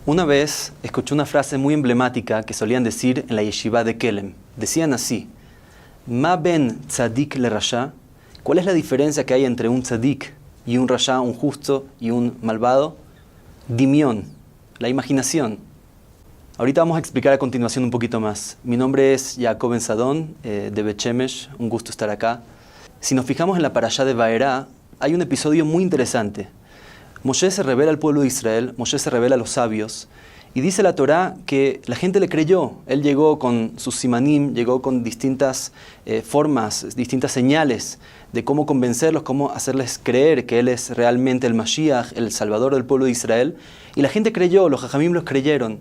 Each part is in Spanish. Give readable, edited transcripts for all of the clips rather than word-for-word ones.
Una vez escuché una frase muy emblemática que solían decir en la yeshiva de Kelem. Decían así: Ma ben tzadik le rasha. ¿Cuál es la diferencia que hay entre un tzadik y un rasha, un justo y un malvado? Dimión, la imaginación. Ahorita vamos a explicar a continuación un poquito más. Mi nombre es Jacob Ben Sadón, de Bet Shemesh. Un gusto estar acá. Si nos fijamos en la parashá de Vaerá, hay un episodio muy interesante. Moshe se revela al pueblo de Israel, Moshe se revela a los sabios, y dice la Torá que la gente le creyó. Él llegó con sus simanim, llegó con distintas formas, distintas señales de cómo convencerlos, cómo hacerles creer que Él es realmente el Mashiach, el Salvador del pueblo de Israel. Y la gente creyó, los jajamim los creyeron.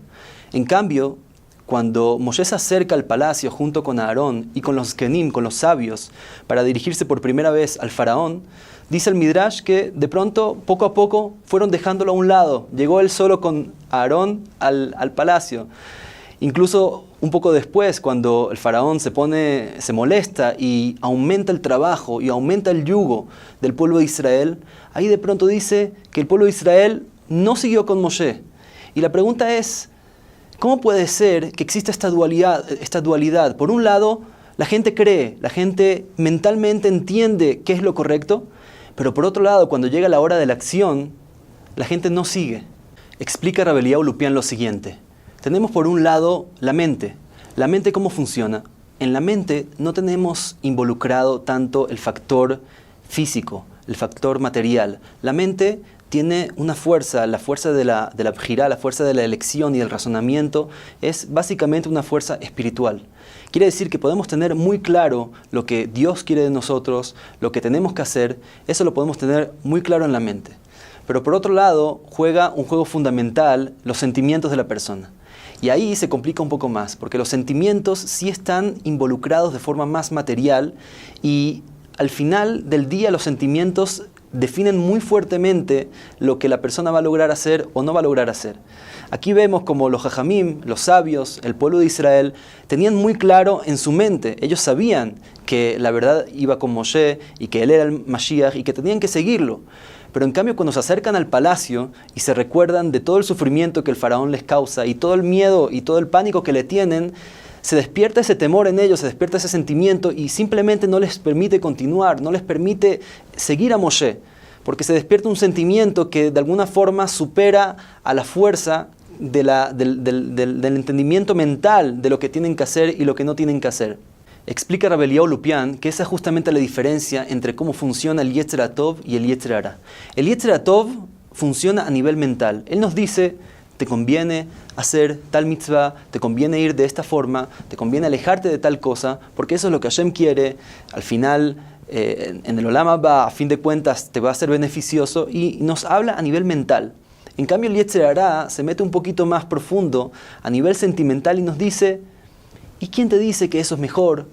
En cambio, cuando Moshe se acerca al palacio junto con Aarón y con los kenim, con los sabios, para dirigirse por primera vez al faraón, dice el Midrash que de pronto, poco a poco, fueron dejándolo a un lado. Llegó él solo con Aarón al palacio. Incluso un poco después, cuando el faraón se molesta y aumenta el trabajo y aumenta el yugo del pueblo de Israel, ahí de pronto dice que el pueblo de Israel no siguió con Moshe. Y la pregunta es, ¿cómo puede ser que exista esta dualidad? Por un lado, la gente cree, la gente mentalmente entiende qué es lo correcto, pero por otro lado, cuando llega la hora de la acción, la gente no sigue. Explica Rabbi Eliyahu Lupián lo siguiente. Tenemos por un lado la mente. ¿La mente cómo funciona? En la mente no tenemos involucrado tanto el factor físico, el factor material. La mente tiene una fuerza, la fuerza de la bjirá, la fuerza de la elección y del razonamiento, es básicamente una fuerza espiritual. Quiere decir que podemos tener muy claro lo que Dios quiere de nosotros, lo que tenemos que hacer, eso lo podemos tener muy claro en la mente. Pero por otro lado, juega un juego fundamental los sentimientos de la persona. Y ahí se complica un poco más, porque los sentimientos sí están involucrados de forma más material y al final del día los sentimientos definen muy fuertemente lo que la persona va a lograr hacer o no va a lograr hacer. Aquí vemos como los jajamim, los sabios, el pueblo de Israel, tenían muy claro en su mente. Ellos sabían que la verdad iba con Moshe y que él era el Mashiach y que tenían que seguirlo. Pero en cambio cuando se acercan al palacio y se recuerdan de todo el sufrimiento que el faraón les causa y todo el miedo y todo el pánico que le tienen, se despierta ese temor en ellos, se despierta ese sentimiento y simplemente no les permite continuar, no les permite seguir a Moshe, porque se despierta un sentimiento que de alguna forma supera a la fuerza del entendimiento mental de lo que tienen que hacer y lo que no tienen que hacer. Explica Rabbi Eliyahu Lupián que esa es justamente la diferencia entre cómo funciona el Yetzer HaTov y el Yetzer Hara. El Yetzer HaTov funciona a nivel mental. Él nos dice: te conviene hacer tal mitzvah, te conviene ir de esta forma, te conviene alejarte de tal cosa, porque eso es lo que Hashem quiere. Al final, en el Olam Haba, a fin de cuentas, te va a ser beneficioso, y nos habla a nivel mental. En cambio, el Yetzer Hara se mete un poquito más profundo, a nivel sentimental, y nos dice: ¿y quién te dice que eso es mejor?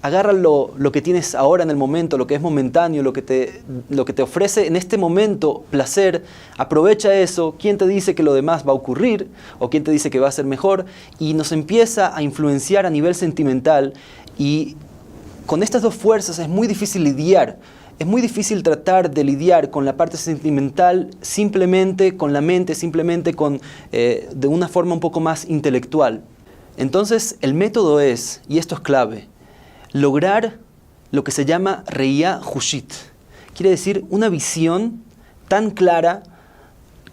Agarra lo que tienes ahora en el momento, lo que es momentáneo, lo que te ofrece en este momento placer, aprovecha eso. ¿Quién te dice que lo demás va a ocurrir? ¿O quién te dice que va a ser mejor? Y nos empieza a influenciar a nivel sentimental, y con estas dos fuerzas es muy difícil lidiar. Es muy difícil tratar de lidiar con la parte sentimental simplemente con la mente, simplemente de una forma un poco más intelectual. Entonces el método es, y esto es clave, lograr lo que se llama Reiyá Hushit. Quiere decir una visión tan clara,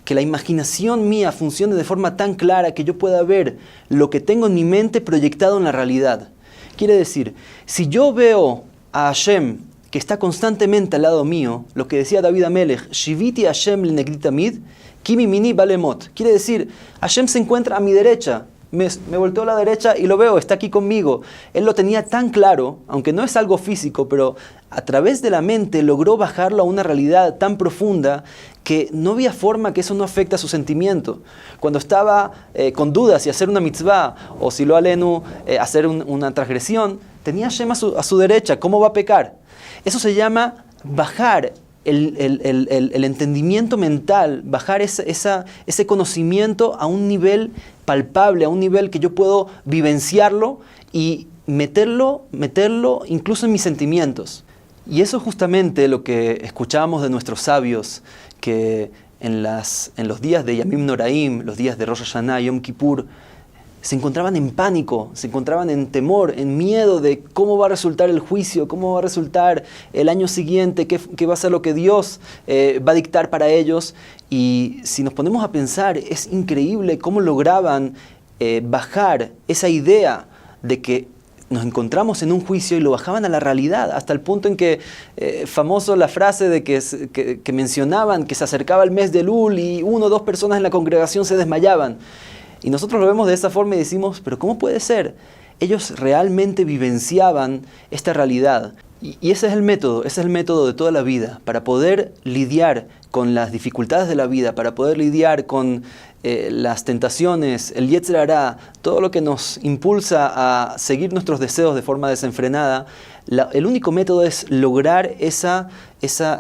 que la imaginación mía funcione de forma tan clara que yo pueda ver lo que tengo en mi mente proyectado en la realidad. Quiere decir, si yo veo a Hashem que está constantemente al lado mío, lo que decía David Amelech, Shiviti Hashem l'negdi tamid, ki mimini balemot. Quiere decir, Hashem se encuentra a mi derecha. Me volteo a la derecha y lo veo, está aquí conmigo. Él lo tenía tan claro, aunque no es algo físico, pero a través de la mente logró bajarlo a una realidad tan profunda que no había forma que eso no afecte a su sentimiento. Cuando estaba con dudas si hacer una mitzvah o si lo alenu hacer una transgresión, tenía Hashem a su derecha. ¿Cómo va a pecar? Eso se llama bajar el entendimiento mental, bajar ese conocimiento a un nivel palpable, a un nivel que yo puedo vivenciarlo y meterlo incluso en mis sentimientos. Y eso es justamente lo que escuchábamos de nuestros sabios, que en los días de Yamim Noraim, los días de Rosh Hashanah, Yom Kippur, se encontraban en pánico, se encontraban en temor, en miedo de cómo va a resultar el juicio, cómo va a resultar el año siguiente, qué va a ser lo que Dios va a dictar para ellos. Y si nos ponemos a pensar, es increíble cómo lograban bajar esa idea de que nos encontramos en un juicio y lo bajaban a la realidad, hasta el punto en que, famoso la frase de que mencionaban que se acercaba el mes de Elul y 1 o 2 personas en la congregación se desmayaban. Y nosotros lo vemos de esa forma y decimos, pero ¿cómo puede ser? Ellos realmente vivenciaban esta realidad. Y ese es el método de toda la vida, para poder lidiar con las dificultades de la vida, para poder lidiar con las tentaciones, el Yetzer Hará, todo lo que nos impulsa a seguir nuestros deseos de forma desenfrenada. El único método es lograr esa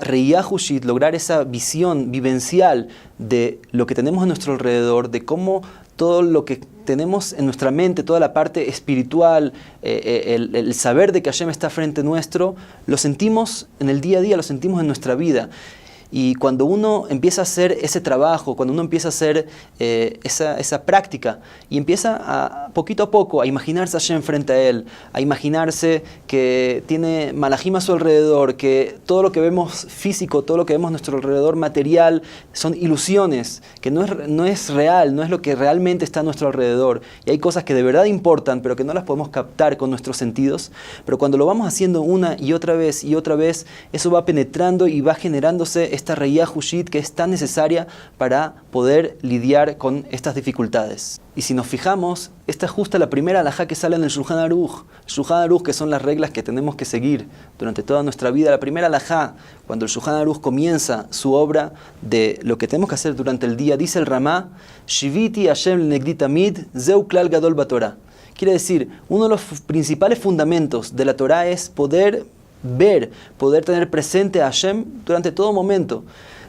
Reiyah Hushit, lograr esa visión vivencial de lo que tenemos a nuestro alrededor, de cómo todo lo que tenemos en nuestra mente, toda la parte espiritual, el saber de que Hashem está frente nuestro, lo sentimos en el día a día, lo sentimos en nuestra vida. Y cuando uno empieza a hacer ese trabajo, cuando uno empieza a hacer esa práctica y empieza poquito a poco a imaginarse a Hashem frente a él, a imaginarse que tiene malajim a su alrededor, que todo lo que vemos físico, todo lo que vemos a nuestro alrededor material son ilusiones, que no es real, no es lo que realmente está a nuestro alrededor. Y hay cosas que de verdad importan, pero que no las podemos captar con nuestros sentidos. Pero cuando lo vamos haciendo una y otra vez, eso va penetrando y va generándose esta Reiyah Hushit que es tan necesaria para poder lidiar con estas dificultades. Y si nos fijamos, esta es justa la primera alajá que sale en el Shulchan Aruch. El Shulchan Aruch, que son las reglas que tenemos que seguir durante toda nuestra vida. La primera alajá, cuando el Shulchan Aruch comienza su obra de lo que tenemos que hacer durante el día, dice el Ramá, Shiviti Hashem negdi tamid, zeu klal gadol batorah. Quiere decir, uno de los principales fundamentos de la Torah es poder ver, poder tener presente a Hashem durante todo momento.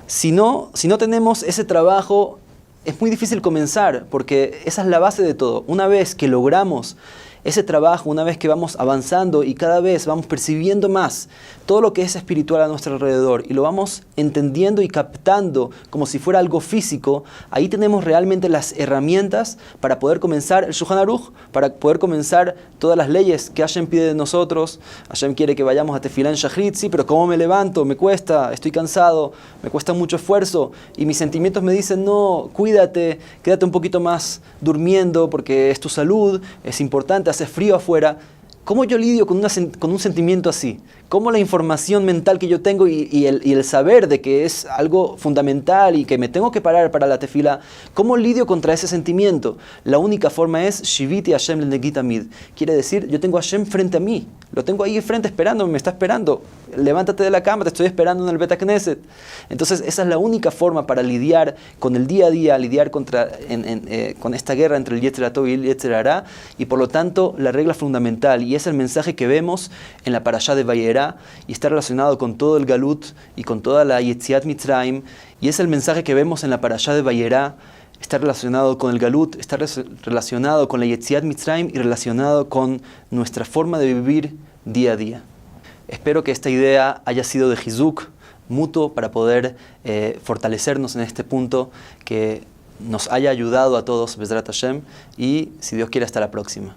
Si no tenemos ese trabajo, es muy difícil comenzar, porque esa es la base de todo. Una vez que logramos ese trabajo, una vez que vamos avanzando y cada vez vamos percibiendo más todo lo que es espiritual a nuestro alrededor y lo vamos entendiendo y captando como si fuera algo físico, ahí tenemos realmente las herramientas para poder comenzar el Shulchan Aruch, para poder comenzar todas las leyes que Hashem pide de nosotros. Hashem quiere que vayamos a Tefilá en Shachrit, sí, pero ¿cómo me levanto? Me cuesta, estoy cansado, me cuesta mucho esfuerzo y mis sentimientos me dicen, no, cuídate, quédate un poquito más durmiendo porque es tu salud, es importante, hace frío afuera. ¿Cómo yo lidio con un sentimiento así? ¿Cómo la información mental que yo tengo y el saber de que es algo fundamental y que me tengo que parar para la tefila, cómo lidio contra ese sentimiento? La única forma es Shiviti Hashem lenegdi tamid. Quiere decir, yo tengo a Hashem frente a mí. Lo tengo ahí frente esperándome, me está esperando. Levántate de la cama, te estoy esperando en el Bet HaKnesset. Entonces, esa es la única forma para lidiar con el día a día, lidiar con esta guerra entre el Yetzer Hatov y el Yetzer Hará. Y por lo tanto, la regla fundamental, y es el mensaje que vemos en la parashá de Vayera, y está relacionado con todo el Galut y con toda la Yetziat Mitzrayim, y es el mensaje que vemos en la parashá de Vayera, está relacionado con el Galut, está relacionado con la Yetziat Mitzrayim y relacionado con nuestra forma de vivir día a día. Espero que esta idea haya sido de Hizuk mutuo para poder fortalecernos en este punto, que nos haya ayudado a todos, Bezrat Hashem, y si Dios quiere, hasta la próxima.